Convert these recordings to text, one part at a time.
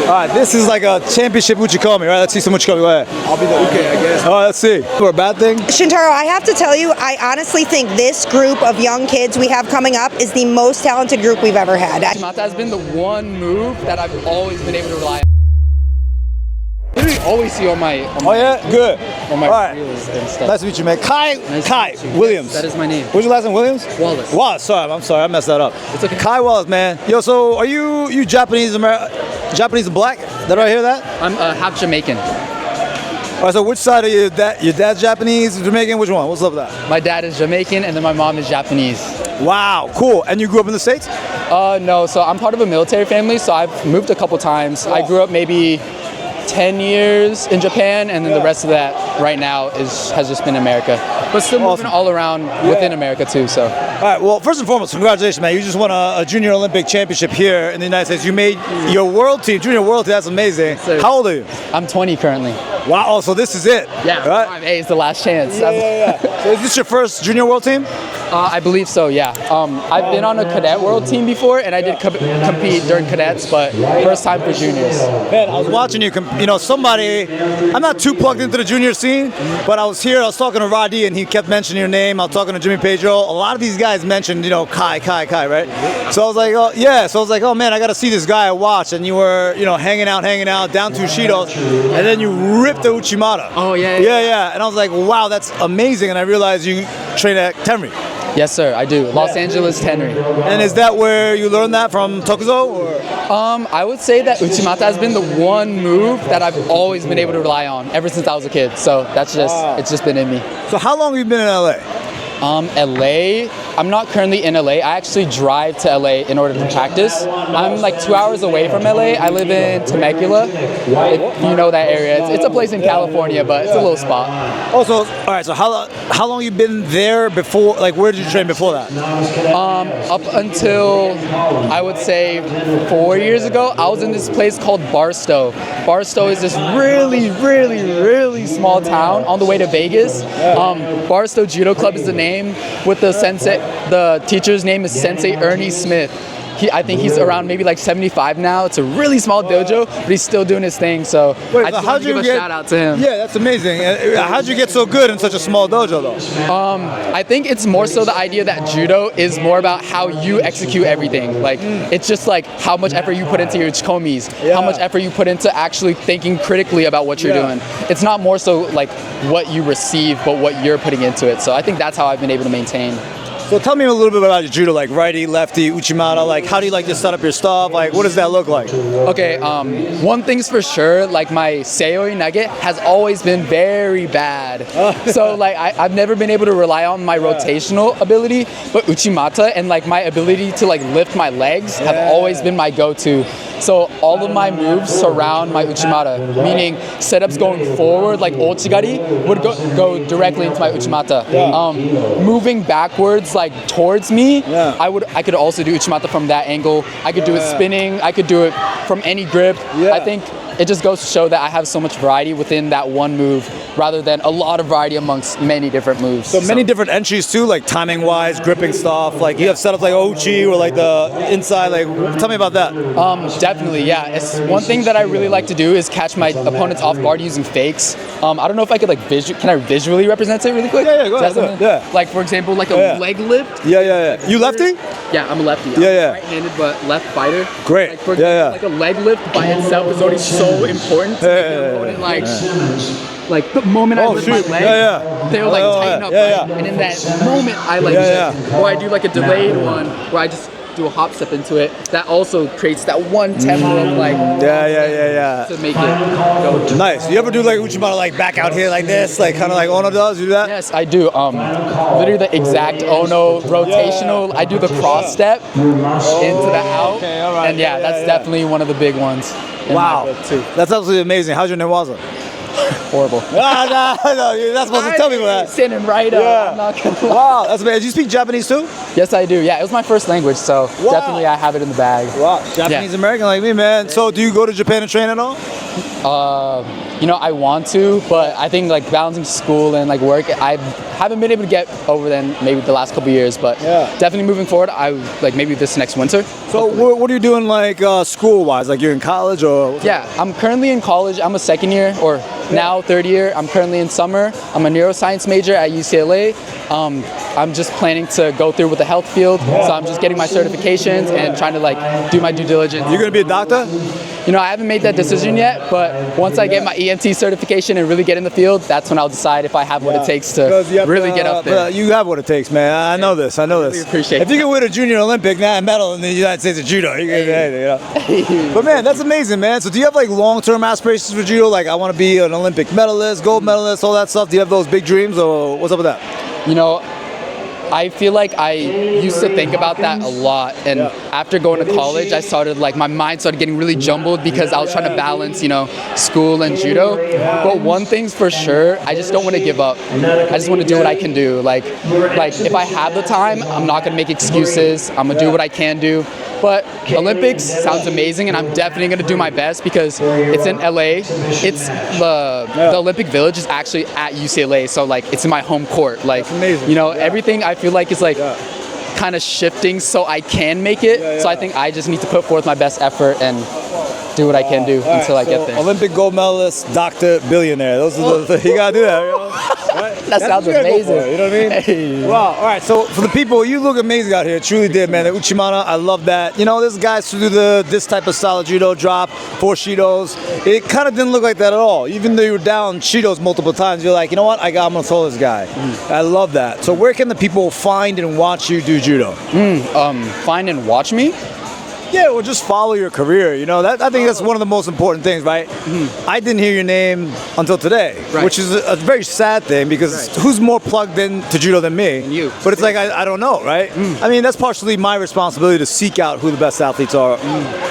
All right, this is like a championship uchikomi, right? Let's see some uchikomi. Go ahead. I'll be the uke, I guess. All right, let's see. For a bad thing? Shintaro, I have to tell you, I honestly think this group of young kids we have coming up is the most talented group we've ever had. Uchimata has been the one move that I've always been able to rely on. Literally always see on my Good. on my All right. reels and stuff. Nice to meet you, man. Kai Williams. That is my name. What's your last name? Williams? Wallace. Wallace. Sorry, I'm sorry. I messed that up. It's okay. Kai Wallace, man. Yo, so are you Japanese Japanese and black? Did I hear that? I'm half Jamaican. All right, so which side are you? Your dad's Japanese, Jamaican? Which one? What's up with that? My dad is Jamaican and then my mom is Japanese. Wow, cool. And you grew up in the States? No, so I'm part of a military family, so I've moved a couple times. I grew up maybe 10 years in Japan, and then the rest of that right now has just been America. But still moving all around within America too, so. All right, well, first and foremost, congratulations, man. You just won a Junior Olympic Championship here in the United States. You made your world team, Junior World Team. That's amazing. Sir. How old are you? I'm 20 currently. Wow, oh, so this is it. Yeah, right? 5A is the last chance. Yeah. So is this your first Junior World Team? I believe so, yeah. I've been on a cadet world team before, and I did compete during cadets, but first time for juniors. Man, I was watching you, somebody, I'm not too plugged into the junior scene, but I was talking to Roddy, and he kept mentioning your name. I was talking to Jimmy Pedro. A lot of these guys mentioned, Kai, right? So I was like, oh man, I got to see this guy I watched, and you were, hanging out, down to Shidos, and then you ripped the Uchimata. Oh, yeah. Yeah, and I was like, wow, that's amazing, and I realized you train at Tenri. Yes, sir, I do. Los Angeles Tenri. And is that where you learned that from Tokuzo? Or? I would say that Uchimata has been the one move that I've always been able to rely on ever since I was a kid. So that's it's just been in me. So how long have you been in LA? LA, I'm not currently in LA. I actually drive to LA in order to practice. I'm like 2 hours away from LA. I live in Temecula, if you know that area. It's a place in California, but it's a little spot. Also, all right, so how long you been there before, like where did you train before that? Up until, I would say, 4 years ago, I was in this place called Barstow. Barstow is this really small town on the way to Vegas. Barstow Judo Club is the name. With the sensei, the teacher's name is Sensei Ernie Smith. I think he's around maybe like 75 now. It's a really small dojo, but he's still doing his thing. So I just want to give a shout out to him. Yeah, that's amazing. How'd you get so good in such a small dojo though? I think it's more so the idea that judo is more about how you execute everything. Like it's just like how much effort you put into your uchikomis, how much effort you put into actually thinking critically about what you're doing. It's not more so like what you receive, but what you're putting into it. So I think that's how I've been able to maintain. So tell me a little bit about your judo, like righty, lefty, uchimata. Like how do you like to set up your stuff? Like what does that look like? Okay, one thing's for sure, like my seoi nage has always been very bad. So like I've never been able to rely on my rotational ability, but uchimata and like my ability to like lift my legs have always been my go-to. So all of my moves surround my uchimata, meaning setups going forward like ochigari would go directly into my uchimata. Moving backwards like towards me, I could also do uchimata from that angle. I could do it spinning, I could do it from any grip. I think it just goes to show that I have so much variety within that one move rather than a lot of variety amongst many different moves. So many different entries too, like timing wise, gripping stuff. Like you have setups like Ochi or like the inside. Like tell me about that. Definitely, yeah. It's one thing that I really like to do is catch my opponents off guard using fakes. I don't know if I could like can I visually represent it really quick? Yeah, go ahead. Yeah. Like for example, like a leg lift. Yeah. You lefty? Yeah, I'm a lefty. Yeah. Right-handed but left fighter. Great. Like, for example, like a leg lift by itself is already so important to make your opponent like the moment I lift my leg, they'll like tighten up, right? And in that moment I like or I do like a delayed one where I just do a hop step into it. That also creates that one tempo of like to make it go. Nice. You ever do like uchimata like back out here like this, like kind of like Ono does? You do that? Yes, I do. Literally the exact Ono rotational. I do the cross step into the out, and that's definitely one of the big ones. Wow, that's absolutely amazing. How's your newaza? horrible. No, you're not supposed to tell people that. Standing right up. I'm not gonna lie. Wow, that's amazing. Do you speak Japanese too? Yes, I do. Yeah, it was my first language, so definitely I have it in the bag. Wow, Japanese American like me, man. So do you go to Japan and train at all? You know, I want to, but I think like balancing school and like work, I haven't been able to get over then maybe the last couple years, but definitely moving forward, I like maybe this next winter. So what are you doing like school-wise? Like you're in college or? Yeah, I'm currently in college. I'm a second year or now third year. I'm currently in summer. I'm a neuroscience major at UCLA. I'm just planning to go through with the health field, so I'm just getting my certifications and trying to like do my due diligence. You're gonna be a doctor? You know, I haven't made that decision yet, but once I get my EMT certification and really get in the field, that's when I'll decide if I have what it takes to really get up there. You have what it takes, man. I know this. I know this. Really appreciate If you can win a junior Olympic medal in the United States of judo, you can do anything, you know. But man, that's amazing, man. So do you have like long-term aspirations for judo? Like I want to be an Olympic medalist, gold medalist, all that stuff. Do you have those big dreams, or what's up with that? You know, I feel like I used to think about that a lot, and after going to college, I started like my mind started getting really jumbled because I was trying to balance, you know, school and judo. But one thing's for sure, I just don't want to give up. I just want to do what I can do. Like if I have the time, I'm not gonna make excuses. I'm gonna do what I can do. But Olympics sounds amazing, and I'm definitely going to do my best because it's in LA. It's the Olympic Village is actually at UCLA, so like it's in my home court. Like, you know, everything I feel like is like kind of shifting so I can make it. So I think I just need to put forth my best effort and do what I can do until I get there. Olympic gold medalist, doctor, billionaire. Those are the you gotta do that. You know? Right? That sounds amazing. You know what I mean? Hey. Wow. All right. So for the people, you look amazing out here. Truly did, man. The Uchimata, I love that. You know, there's guys who do this type of style of judo, drop 4 shidos. It kind of didn't look like that at all. Even though you were down shidos multiple times, you're like, you know what? I'm gonna throw this guy. I love that. So where can the people find and watch you do judo? Find and watch me? Yeah, well, just follow your career. You know, I think that's one of the most important things, right? I didn't hear your name until today, which is a very sad thing because who's more plugged in to judo than me? You. But it's like, I don't know, right? I mean, that's partially my responsibility to seek out who the best athletes are,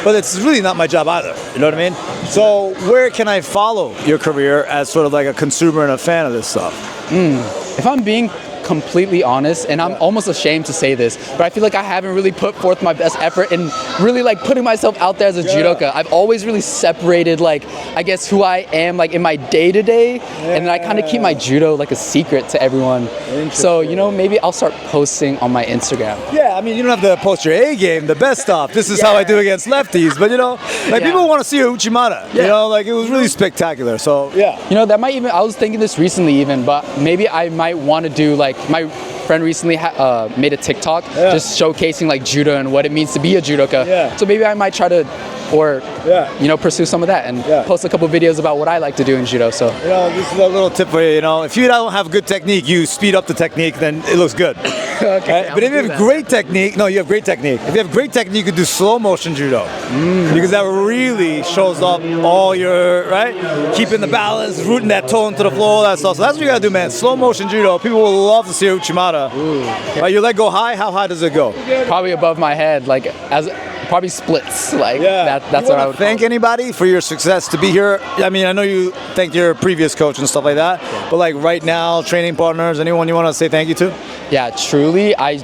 but it's really not my job either. You know what I mean? So where can I follow your career as sort of like a consumer and a fan of this stuff? If I'm being completely honest, and I'm almost ashamed to say this, but I feel like I haven't really put forth my best effort in really like putting myself out there as a judoka. I've always really separated like, I guess, who I am like in my day-to-day, and then I kind of keep my judo like a secret to everyone. So, you know, maybe I'll start posting on my Instagram. Yeah, I mean, you don't have to post your A game, the best stuff. This is how I do against lefties, but you know, like people want to see your Uchimata. You know, like it was really spectacular. So yeah. You know, that might even, I was thinking this recently even, but maybe I might want to do like, my friend recently made a TikTok just showcasing like judo and what it means to be a judoka. So maybe I might try to, you know, pursue some of that and post a couple videos about what I like to do in judo. So you know, this is a little tip for you. You know, if you don't have good technique, you speed up the technique, then it looks good. Okay, but if you have great technique, you have great technique. If you have great technique, you can do slow motion judo because that really shows up all your keeping the balance, rooting that toe into the floor, all that stuff. So that's what you gotta do, man. Slow motion judo. People will love to see your Uchimata. Your leg go high. How high does it go? Probably above my head, like as. Probably splits, like that's what I would thank anybody for your success to be here. I mean, I know you thanked your previous coach and stuff like that, but like right now, training partners, anyone you want to say thank you to? Yeah, I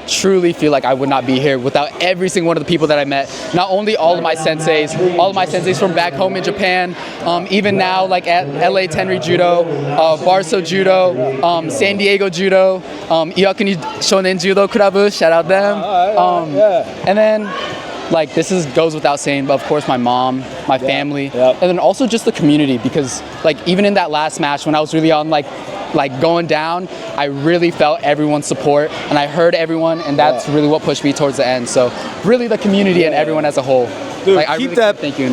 truly feel like I would not be here without every single one of the people that I met. Not only all of my senseis from back home in Japan, even now like at LA Tenri Judo, Barso Judo, San Diego Judo, Iwakuni Shonen Judo Club, shout out them. And then like this goes without saying, but of course my mom, my family, and then also just the community, because like even in that last match when I was really on like going down, I really felt everyone's support and I heard everyone, and that's really what pushed me towards the end. So really the community and everyone as a whole. Dude, like, keep that. Thank you.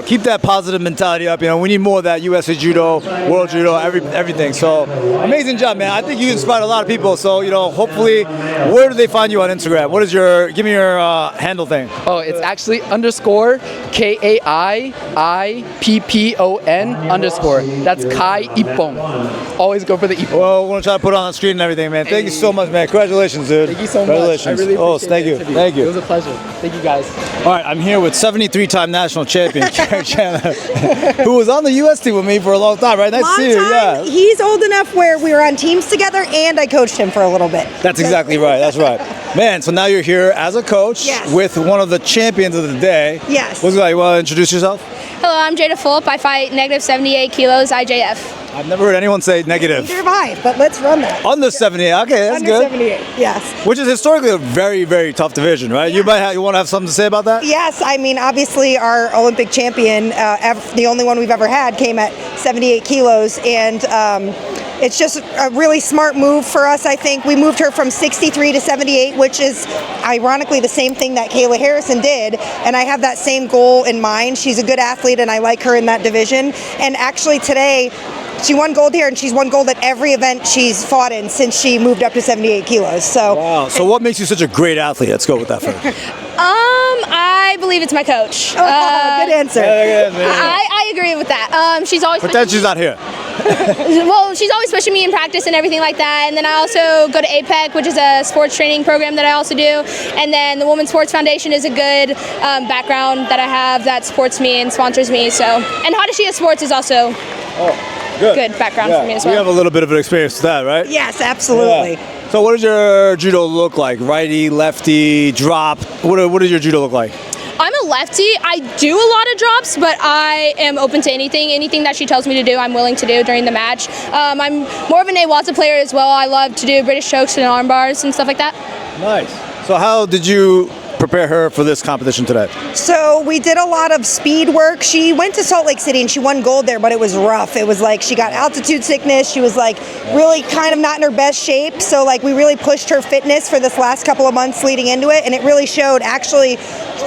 Keep that positive mentality up. You know, we need more of that. USA Judo, World Judo, everything. So amazing job, man. I think you inspired a lot of people. So you know, hopefully, where do they find you on Instagram? What is give me your handle thing? Oh, it's actually _ KAIIPPON_. That's Kai Ippon. Always go for the Ippon. Well, we're gonna try to put it on the screen and everything, man. Thank you so much, man. Congratulations, dude. Thank you so much. Congratulations. I really appreciate thank you. Thank you. Thank you. It was a pleasure. Thank you, guys. All right, I'm here with 7 73-time national champion, Chandler, who was on the U.S. team with me for a long time, right? Nice to see you. Yeah. He's old enough where we were on teams together, and I coached him for a little bit. That's exactly right. That's right. Man, so now you're here as a coach with one of the champions of the day. Yes. What's it like? You want to introduce yourself? Hello, I'm Jada Fulp. I fight negative 78 kilos IJF. I've never heard anyone say negative. Neither have I, but let's run that. Under 78. Okay, that's Under good. 78, yes. Which is historically a very, very tough division, right? Yeah. You want to have something to say about that? Yes, I mean, obviously our Olympic champion, the only one we've ever had, came at 78 kilos, and it's just a really smart move for us, I think. We moved her from 63 to 78, which is ironically the same thing that Kayla Harrison did, and I have that same goal in mind. She's a good athlete, and I like her in that division. And actually today, she won gold here, and she's won gold at every event she's fought in since she moved up to 78 kilos. So, wow. So what makes you such a great athlete? Let's go with that first. I believe it's my coach. good answer. I agree with that. She's always. Pretend she's not here. Well, she's always pushing me in practice and everything like that. And then I also go to APEC, which is a sports training program that I also do. And then the Women's Sports Foundation is a good background that I have that supports me and sponsors me. So, and Higashi Sports is also. Good background for me as well. You have a little bit of an experience with that, right? Yes, absolutely. Yeah. So what does your judo look like? Righty, lefty, drop? What does your judo look like? I'm a lefty. I do a lot of drops, but I am open to anything. Anything that she tells me to do, I'm willing to do during the match. I'm more of an Newaza player as well. I love to do British chokes and arm bars and stuff like that. Nice. So how did you prepare her for this competition today? So we did a lot of speed work. She went to Salt Lake City and she won gold there, but it was rough. It was like she got altitude sickness. She was like really kind of not in her best shape. So like we really pushed her fitness for this last couple of months leading into it, and it really showed. Actually,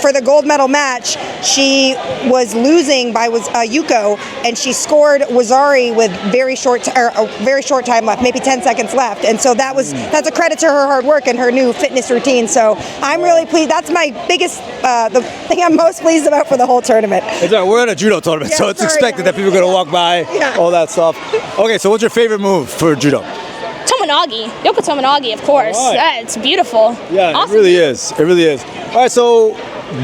for the gold medal match, she was losing by Yuko, and she scored Wazari with a very short time left, maybe 10 seconds left. And so that's a credit to her hard work and her new fitness routine. So I'm really pleased. That's my biggest, the thing I'm most pleased about for the whole tournament. We're in a judo tournament, so it's expected that people are going to walk by, all that stuff. Okay, so what's your favorite move for judo? Tomonagi. Yoko Tomonagi, of course. Right. Yeah, it's beautiful. Yeah, awesome. It really is. It really is. All right, so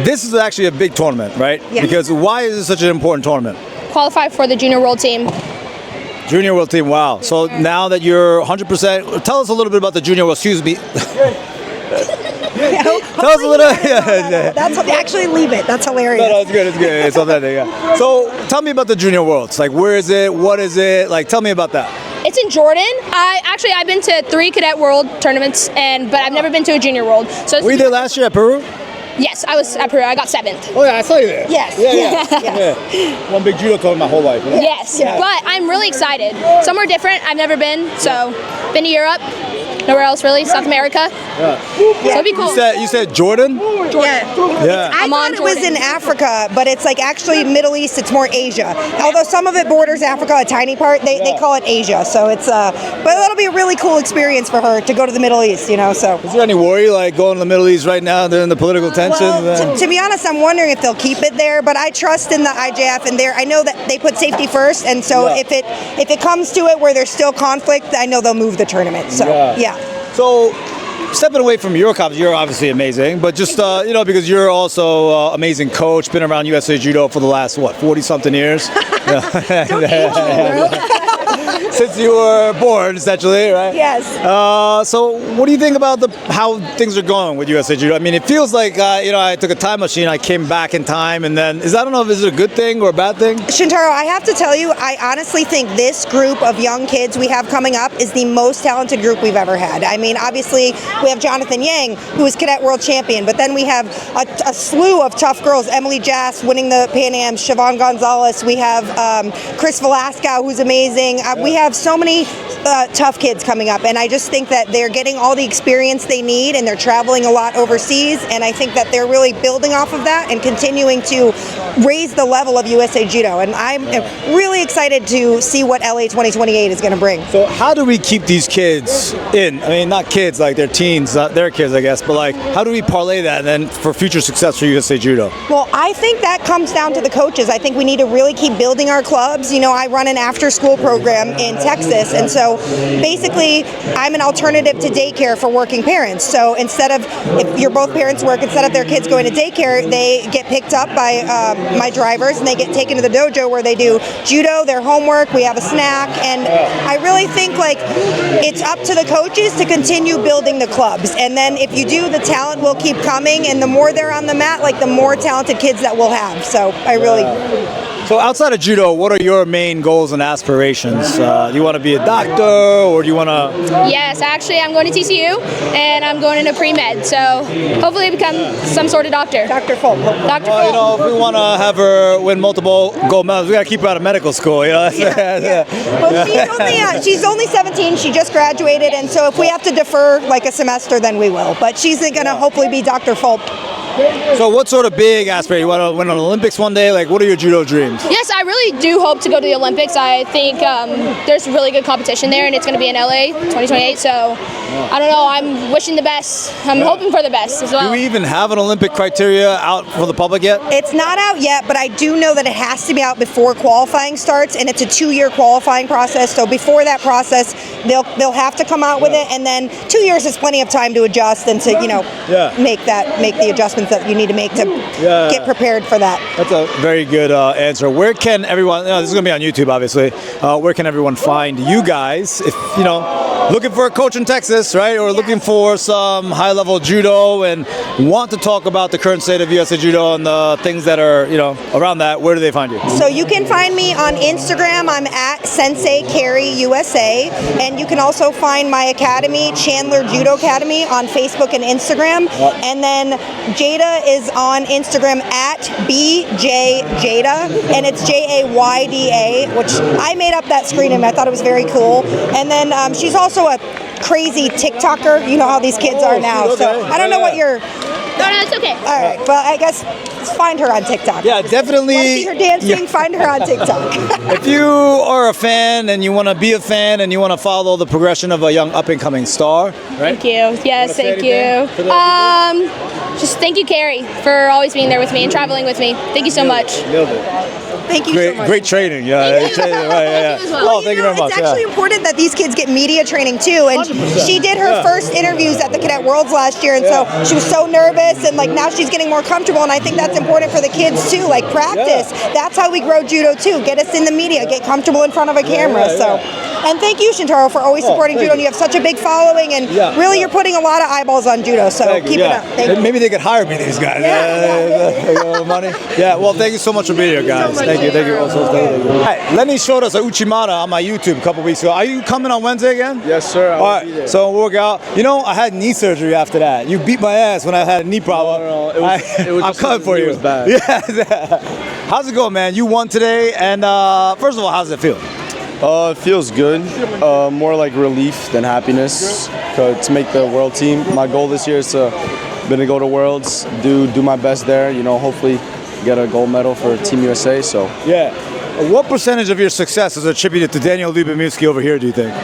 this is actually a big tournament, right? Yeah. Because why is this such an important tournament? Qualify for the junior world team. Junior world team, wow. So now that you're 100%, tell us a little bit about the junior world, excuse me. Tell us a little. That's actually leave it. That's hilarious. No, it's good. It's good. It's authentic. Yeah. So tell me about the junior worlds. Like, where is it? What is it? Like, tell me about that. It's in Jordan. I've been to 3 cadet world tournaments, but I've never been to a junior world. So were you there last year at Peru? Yes, I was at Peru. I got 7th. Oh yeah, I saw you there. Yes. Yeah. One big judo tournament my whole life. Right? Yes, but I'm really excited. Somewhere different. I've never been. So, been to Europe. Nowhere else really. South America. So it'd be cool. You said Jordan? Yeah. I thought it was in Africa, but it's like actually Middle East. It's more Asia. Although some of it borders Africa, a tiny part. They call it Asia. So it's but that'll be a really cool experience for her to go to the Middle East. You know. So. Is there any worry like going to the Middle East right now during the political tension? Well, to be honest, I'm wondering if they'll keep it there. But I trust in the IJF, and I know that they put safety first. And so if it comes to it where there's still conflict, I know they'll move the tournament. So yeah. So, stepping away from your competition, you're obviously amazing, but just, because you're also an amazing coach, been around USA Judo for the last, 40-something years? Don't age me, bro. Since you were born, essentially, right? Yes. So what do you think about how things are going with USA Judo? I mean, it feels like, I took a time machine, I came back in time, and then, I don't know if it's a good thing or a bad thing? Shintaro, I have to tell you, I honestly think this group of young kids we have coming up is the most talented group we've ever had. I mean, obviously, we have Jonathan Yang, who is cadet world champion, but then we have a slew of tough girls. Emily Jass winning the Pan Ams, Siobhan Gonzalez, we have Chris Velasco, who's amazing. We have so many tough kids coming up, and I just think that they're getting all the experience they need, and they're traveling a lot overseas, and I think that they're really building off of that and continuing to raise the level of USA Judo, and I'm really excited to see what LA 2028 is going to bring. So how do we keep these kids in? I mean, not kids, like they're teens, not their kids, I guess, but like, how do we parlay that then for future success for USA Judo? Well, I think that comes down to the coaches. I think we need to really keep building our clubs. You know, I run an after-school program in Texas, and so So basically, I'm an alternative to daycare for working parents. So instead of, if you're both parents work, instead of their kids going to daycare, they get picked up by my drivers and they get taken to the dojo where they do judo, their homework, we have a snack, and I really think like it's up to the coaches to continue building the clubs. And then if you do, the talent will keep coming, and the more they're on the mat, like the more talented kids that we'll have. So I really... So outside of judo, what are your main goals and aspirations? Do you want to be a doctor, or do you want to... Yes, actually, I'm going to TCU, and I'm going into pre-med, so hopefully become some sort of doctor. Dr. Fulp. Dr. Well, you Fulp. know, if we want to have her win multiple gold medals, we got to keep her out of medical school, you know? Well, she's only 17. She just graduated, and so if we have to defer like a semester, then we will. But she's going to hopefully be Dr. Fulp. So what sort of big aspiration? You want to win an Olympics one day? Like, what are your judo dreams? Yes, I really do hope to go to the Olympics. I think there's really good competition there, and it's going to be in LA 2028. So I don't know. I'm wishing the best. I'm hoping for the best as well. Do we even have an Olympic criteria out for the public yet? It's not out yet, but I do know that it has to be out before qualifying starts, and it's a 2-year qualifying process. So before that process, they'll have to come out with it, and then 2 years is plenty of time to adjust and to make the adjustments that you need to make to get prepared for that. That's a very good answer. Where can everyone? This is going to be on YouTube, obviously. Where can everyone find you guys if looking for a coach in Texas, right? Or looking for some high-level judo and want to talk about the current state of USA Judo and the things that are, around that. Where do they find you? So you can find me on Instagram. I'm at Sensei Carrie USA, and you can also find my academy, Chandler Judo Academy, on Facebook and Instagram. And then Jada is on Instagram at BJJada, and it's JAYDA, which I made up that screen name. I thought it was very cool. And then she's also a crazy TikToker. You know how these kids are now. Okay. So I don't know what you're... No, it's okay. All right, but I guess find her on TikTok. Yeah, definitely. Want to see her dancing? Find her on TikTok. If you are a fan and you want to be a fan and you want to follow the progression of a young up-and-coming star, right? Thank you. Yes, thank you. Just thank you, Carrie, for always being there with me and traveling with me. Thank you so much. Thank you so much. Great training. Yeah. Thank you. Right, yeah. Thank you as well. Oh, thank you very much. It's actually important that these kids get media training too. And 100%. she did her first interviews at the Cadet Worlds last year, and so she was so nervous, and like now she's getting more comfortable. And I think that's important for the kids too. Like practice. That's how we grow judo too. Get us in the media. Get comfortable in front of a camera. So, and thank you, Shintaro, for always supporting judo. And you have such a big following, and really you're putting a lot of eyeballs on judo. So keep it up. Thank you. Maybe they could hire me, these guys. Money. Yeah. Well, thank you so much for being here, guys. Thank you. Thank you. Also, Hey, Lenny showed us a Uchimata on my YouTube a couple weeks ago. Are you coming on Wednesday again? Yes, sir. All right, so we'll work out. I had knee surgery after that. You beat my ass when I had a knee problem. No, I'm coming for you. It was bad. Yeah. How's it going, man? You won today, and first of all, how's it feel? It feels good. More like relief than happiness to make the world team. My goal this year is to go to Worlds, do my best there. Hopefully get a gold medal for Team USA. So yeah. What percentage of your success is attributed to Daniel Lubomirski over here, do you think?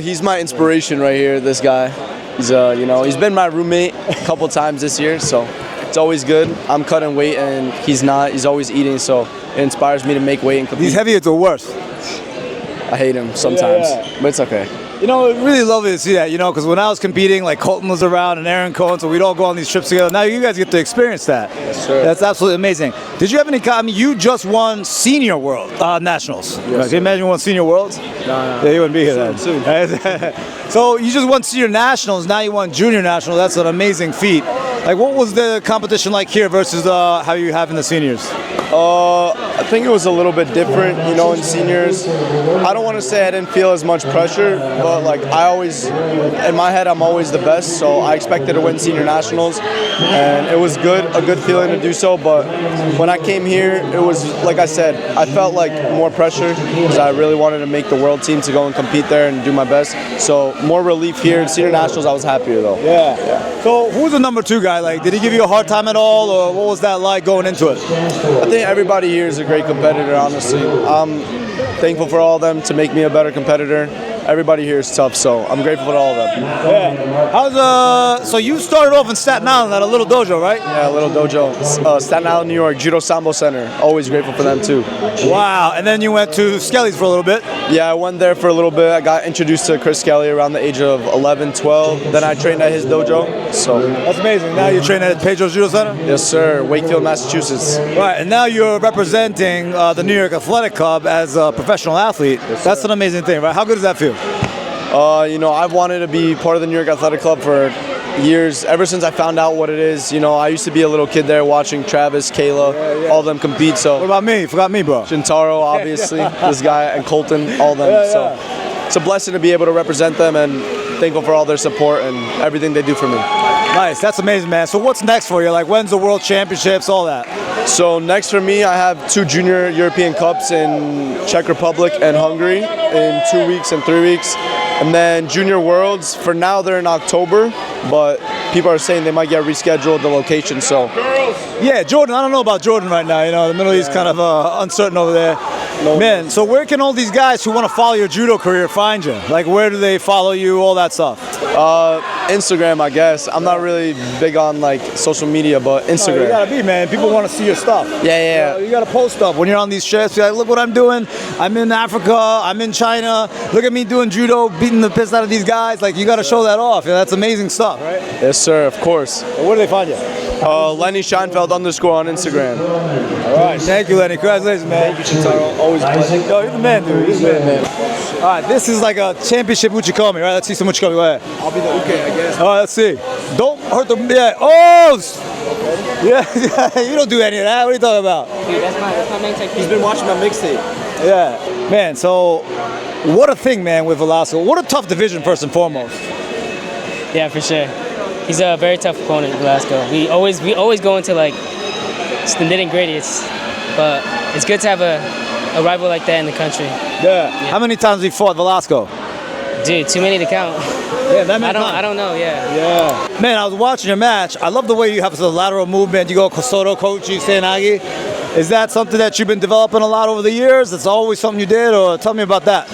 He's my inspiration right here. This guy. He's he's been my roommate a couple times this year, so it's always good. I'm cutting weight and he's not. He's always eating, so it inspires me to make weight and compete. These heavyweights are worse. I hate him sometimes, but it's okay. It's really lovely to see that, because when I was competing, like Colton was around and Aaron Cohen, so we'd all go on these trips together. Now you guys get to experience that. Yes, sir. That's absolutely amazing. Did you have any, you just won Senior World Nationals. Yes, Can you imagine you won Senior Worlds? No. Yeah, you wouldn't be here then. Soon. So you just won Senior Nationals, now you won Junior Nationals. That's an amazing feat. Like, what was the competition like here versus how you have in the seniors? I think it was a little bit different, in seniors. I don't want to say I didn't feel as much pressure, but like I always, in my head, I'm always the best, so I expected to win senior nationals, and it was a good feeling to do so, but when I came here, it was, like I said, I felt like more pressure, because I really wanted to make the world team to go and compete there and do my best, so more relief here. In senior nationals, I was happier though. Yeah. So who's the number 2 guy? Like, did he give you a hard time at all, or what was that like going into it? I think everybody here is a great competitor, honestly. I'm thankful for all of them to make me a better competitor. Everybody here is tough, so I'm grateful for all of them. Yeah. So you started off in Staten Island at a little dojo, right? Yeah, a little dojo. Staten Island, New York, Judo Sambo Center. Always grateful for them too. Wow. And then you went to Skelly's for a little bit. Yeah, I went there for a little bit. I got introduced to Chris Kelly around the age of 11, 12. Then I trained at his dojo. So That's amazing. Now you're training at Pedro's Judo Center? yes, sir. Wakefield, Massachusetts. Right, and now you're representing the New York Athletic Club as a professional athlete. That's an amazing thing, right? How good does that feel? I've wanted to be part of the New York Athletic Club for years, ever since I found out what it is. I used to be a little kid there watching Travis, Kayla, all of them compete. So What about me? You forgot me, bro. Shintaro, obviously, this guy, and Colton, all of them. So it's a blessing to be able to represent them, and thankful for all their support and everything they do for me. Nice, that's amazing, man. So what's next for you? Like, when's the World Championships, all that? So next for me, I have 2 junior European Cups in Czech Republic and Hungary in 2 weeks and 3 weeks. And then Junior Worlds, for now they're in October, but people are saying they might get rescheduled the location, so. Yeah, Jordan, I don't know about Jordan right now. The Middle East kind of uncertain over there. Man, so where can all these guys who want to follow your judo career find you? Like, where do they follow you, all that stuff? Instagram, I guess. I'm not really big on like social media, but Instagram. You gotta be, man. People want to see your stuff. Yeah. You gotta post stuff when you're on these trips. You're like, look what I'm doing. I'm in Africa. I'm in China. Look at me doing judo, beating the piss out of these guys. Like, you gotta show that off. That's amazing stuff, right? Yes, sir, of course. Where do they find you? Lenny Scheinfeld _ on Instagram. All right. Thank you, Lenny. Congratulations, man. Thank you, Shintaro. Always a pleasure. Yo, you're the man, dude. You're the man. All right, this is like a championship uchikomi, right? Let's see some uchikomi. Go ahead. I'll be the uke, I guess. All right, let's see. Don't hurt the. Yeah. Oh! Yeah, you don't do any of that. What are you talking about? Dude, that's my main technique. He's been watching my mixtape. Yeah. Man, so what a thing, man, with Velasco. What a tough division, first and foremost. Yeah, for sure. He's a very tough opponent, Velasco. We always go into like it's the nitty gritty. But it's good to have a rival like that in the country. Yeah. How many times have you fought Velasco? Dude, too many to count. Yeah, that many times. I don't know. Yeah. Yeah. Man, I was watching your match. I love the way you have the lateral movement. You go Kosoto, Kochi, Senagi. Is that something that you've been developing a lot over the years? It's always something you did, or tell me about that.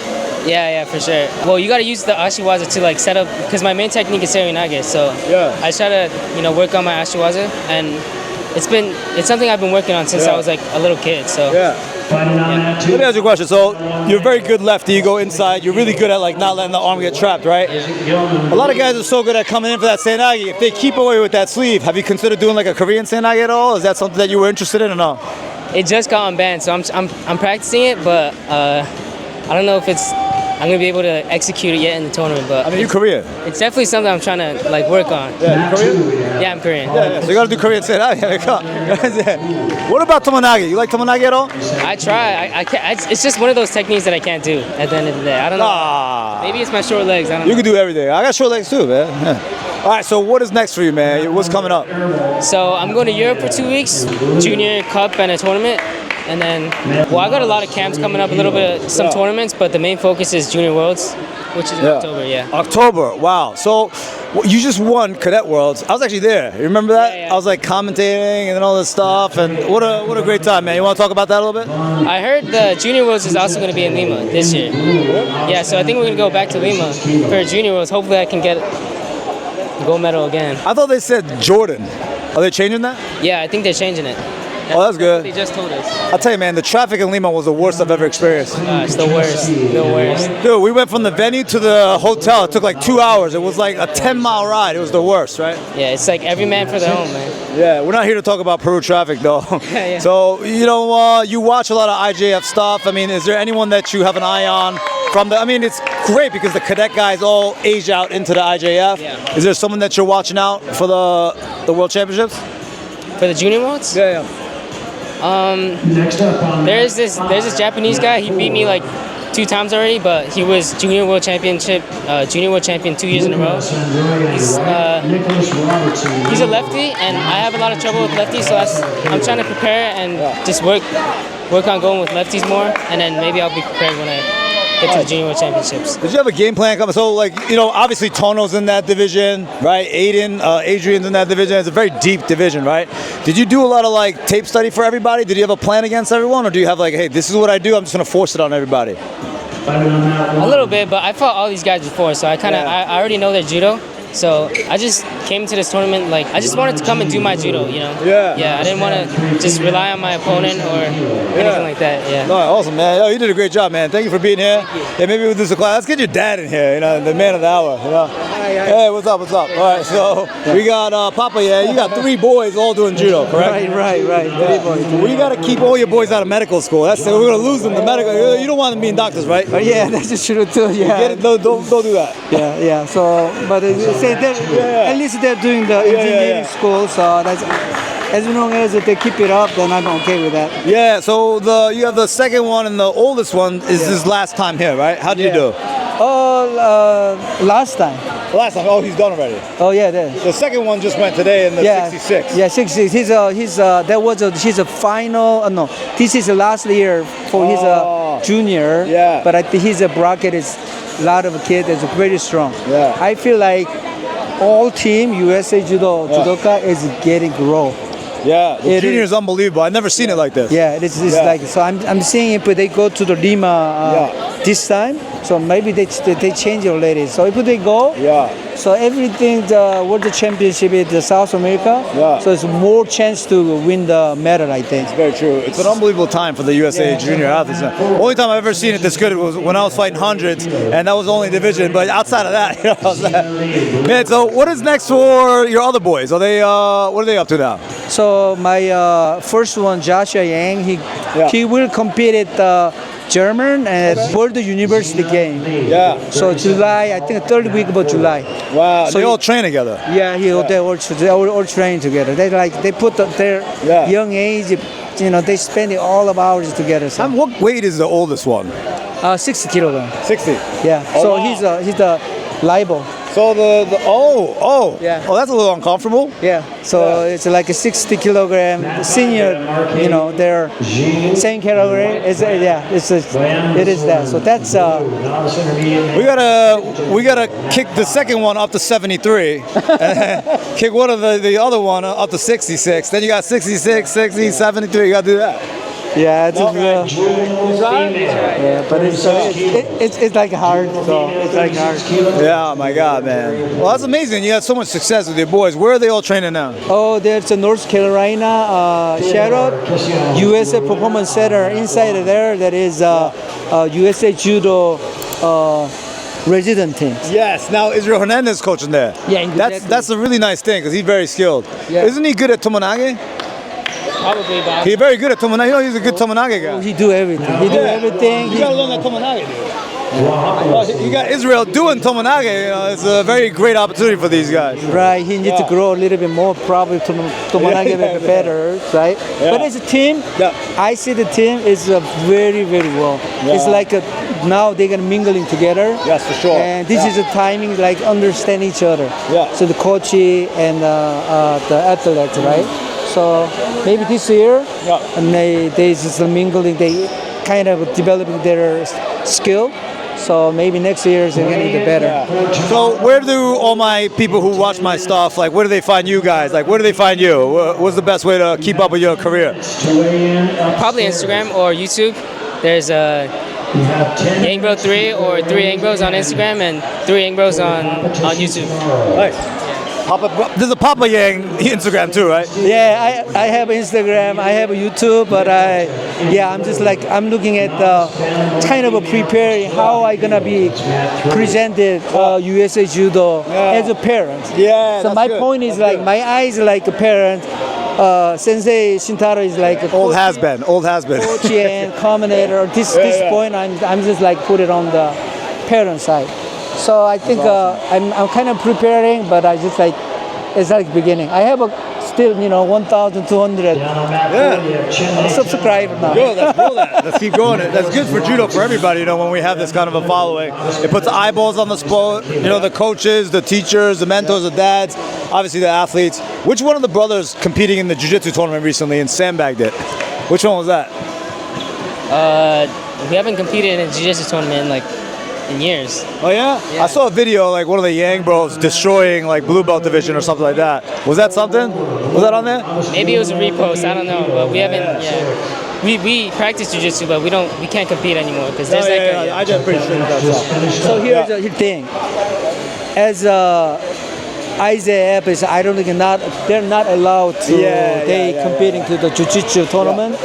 Yeah, for sure. Well, you got to use the ashiwaza to like set up, because my main technique is seoinage. So Yeah. I try to work on my ashiwaza, and it's something I've been working on since I was like a little kid. So Yeah. Let me ask you a question. So you're a very good lefty. You go inside. You're really good at like not letting the arm get trapped, right? A lot of guys are so good at coming in for that senagi. If they keep away with that sleeve, have you considered doing like a Korean senagi at all? Is that something that you were interested in or no? it just got unbanned, so I'm practicing it, but I don't know if I'm gonna be able to execute it yet in the tournament. But I mean, you're Korean. it's definitely something I'm trying to like work on. Yeah, you Korean? Yeah, I'm Korean. Yeah, so you gotta do Korean senagi. What about tomonagi? You like tomonagi at all? I try. I can't. It's just one of those techniques that I can't do at the end of the day. I don't know. Nah. Maybe it's my short legs. I don't You know. can do everything. I got short legs too, man. Yeah. All right, so what is next for you, man? What's coming up? So I'm going to Europe for 2 weeks, junior cup and a tournament. And then, well, I got a lot of camps coming up, a little bit of some tournaments, but the main focus is Junior Worlds, which is in October, yeah. October, wow. So you just won Cadet Worlds. I was actually there. You remember that? Yeah. I was like commentating and all this stuff, and what a great time, man. You want to talk about that a little bit? I heard the Junior Worlds is also going to be in Lima this year. Yeah, so I think we're going to go back to Lima for Junior Worlds. Hopefully I can get a gold medal again. I thought they said Jordan. Are they changing that? Yeah, I think they're changing it. Oh, that's good. They just told us. I'll tell you, man, the traffic in Lima was the worst I've ever experienced. It's the worst. The worst. Dude, we went from the venue to the hotel. It took like 2 hours. It was like a 10-mile ride. It was the worst, right? Yeah, it's like every man for their own, man. Yeah, we're not here to talk about Peru traffic, though. Yeah. So, you watch a lot of IJF stuff. I mean, is there anyone that you have an eye on from the... I mean, it's great because the cadet guys all age out into the IJF. Yeah. Is there someone that you're watching out for the World Championships? For the Junior Worlds? Yeah. There's this Japanese guy. He beat me like 2 times already, but he was Junior World Champion 2 years in a row. He's a lefty, and I have a lot of trouble with lefties, so I'm trying to prepare and just work on going with lefties more, and then maybe I'll be prepared when I get to the Junior World Championships. Did you have a game plan coming? So, obviously Tono's in that division, right? Adrian's in that division. It's a very deep division, right? Did you do a lot of, tape study for everybody? Did you have a plan against everyone? Or do you have, hey, this is what I do, I'm just going to force it on everybody? A little bit, but I fought all these guys before, so I already know their judo. So I just came to this tournament like I just wanted to come and do my judo, you know. Yeah. Yeah, I didn't want to just rely on my opponent or anything like that. Yeah. No, awesome, man. Yo, you did a great job, man. Thank you for being here. Yeah, maybe we'll do some class. Let's get your dad in here, you know, the man of the hour, you know. Hey, what's up, what's up? All right, so we got Papa, yeah, you got 3 boys all doing judo, correct? Right. 3 boys. Well, you got to keep all your boys out of medical school. We're going to lose them to medical. You don't want them being doctors, right? Yeah, that's true too. Yeah. Get it? Don't do that. Yeah. So, but at least they're doing the engineering school. So that's as long as they keep it up, then I'm okay with that. Yeah. So you have the second one and the oldest one is his last time here, right? How did you do? Last time. Last time. Oh, he's done already. Oh yeah, there. The second one just went today in the 66. Yeah, 66. He's a final. No, this is the last year for his junior. Yeah. But I think his bracket is a lot of kids is very strong. Yeah. I feel like all team USA judoka is getting grow. Yeah, the It junior is. is unbelievable. I've never seen it like this. Yeah, it's like so. I'm seeing if they go to the Lima this time, so maybe they change already. So if they go, so everything the World Championship is the South America. So it's more chance to win the medal. I think. It's very true. It's an unbelievable time for the USA junior athletes. The only time I've ever seen it this good was when I was fighting hundreds, and that was the only division. But outside of that, you know, man. So what is next for your other boys? Are they what are they up to now? So my first one, Joshua Yang, he will compete at German and World University game. Yeah. So July, I think 3rd week of July. Wow. So So they all train together. Yeah, they all train together. They put their young age, you know, they spend all of hours together. So. What weight is the oldest one? 60 kilogram. 60. Yeah. Oh, So wow. he's the liable. So Yeah. Oh, that's a little uncomfortable. Yeah. So it's like a 60 kilogram senior. You know, they're same category. It is that. So that's We gotta kick the second one up to 73, and kick one of the other one up to 66. Then you got 66, 60, 73. You gotta do that. yeah. But it's like hard. So it's like hard. Yeah, my God, man. Well, that's amazing. You had so much success with your boys. Where are they all training now? Oh, there's a North Carolina Charlotte USA Performance Center. Inside of there, that is USA Judo resident team. Yes. Now Israel Hernandez coaching there. Yeah, exactly. That's a really nice thing because he's very skilled. Yeah. Isn't he good at tomonage? Probably, but He's very good at tomonage. You know, he's a good tomonage guy. He do everything. He do everything. You gotta learn that tomonage, dude. You got Israel doing tomonage. You know, it's a very great opportunity for these guys. Right, he needs to grow a little bit more, probably to get better, right? Yeah. But as a team, I see the team is very, very well. It's like now they're gonna mingling together. Yes, for sure. And this is a timing, like understand each other. Yeah. So the coach and the athletes, right? So maybe this year, and they just mingling, they kind of developing their skill. So maybe next year is going to get better. So where do all my people who watch my stuff, like where do they find you guys? Like where do they find you? What's the best way to keep up with your career? probably Instagram or YouTube. There's Yangbro 3 or 3 Yangbros on Instagram and 3 Yangbros on YouTube. Nice. There's a Papa Yang Instagram too, right? Yeah, I have Instagram, I have YouTube, but I'm just like, I'm looking at kind of preparing how I gonna be presented USA Judo as a parent. Yeah. So my point is like, my eyes like a parent. Sensei Shintaro is like a Old has been. coach and commentator. This point, I'm just like put it on the parent side. So I think I'm kind of preparing, but I just like it's like beginning. I have still 1,200 subscribers now. Good, let's grow that. Let's keep growing it. That's good for judo for everybody, when we have this kind of a following. It puts eyeballs on the sport, the coaches, the teachers, the mentors, the dads, obviously the athletes. Which one of the brothers competing in the jiu-jitsu tournament recently and sandbagged it? Which one was that? We haven't competed in a jiu-jitsu tournament in years. Oh yeah? I saw a video one of the Yang bros destroying blue belt division or something like that. Was that something? Was that on there? Maybe it was a repost. I don't know, but we haven't. Yeah. We practice jiu-jitsu, but we can't compete anymore because there's I just pretty sure that's So here's the thing. As IJF is I don't think they're not allowed to competing to the jiu-jitsu tournament.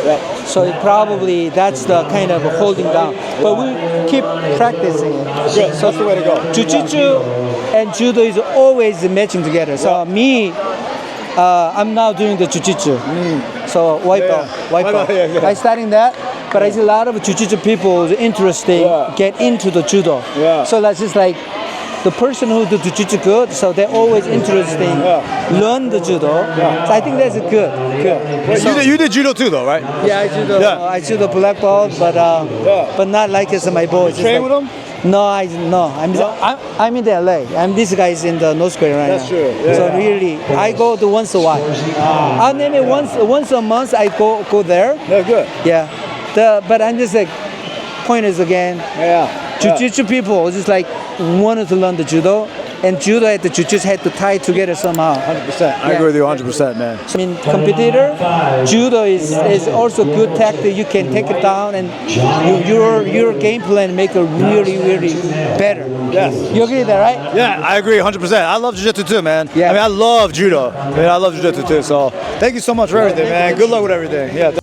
So it probably that's the kind of holding down. But we keep practicing it. Good. So that's the way to go. Jiu-jitsu and judo is always matching together. So me, I'm now doing the jiu-jitsu. So wipe out. I starting that. But I see a lot of jiu-jitsu people interested get into the judo. So that's just like the person who do jiu-jitsu good, so they're always interested in learn the judo. So I think that's good. Wait, So, you did judo too, though, right? yeah, I judo. I judo black belt, but not like as my boys. Train with them? No, I'm in the LA. This guy is in the North Korea right now. That's true. Yeah. So really, I go to once a while. I'll name it once a month. I go there. That's good. Yeah. But I'm just like, point is again, jiu-jitsu people just like wanted to learn the judo, and judo and the jiu-jitsu had to tie together somehow. 100%. I agree with you 100%, man. I mean, competitor, judo is also good tactic. You can take it down, and your game plan make it really better. Yes. You agree with that, right? Yeah, I agree 100%. I love jiu-jitsu too, man. Yeah. I mean, I love judo. I love jiu-jitsu too. So thank you so much for everything, man. Good luck with everything. Yeah.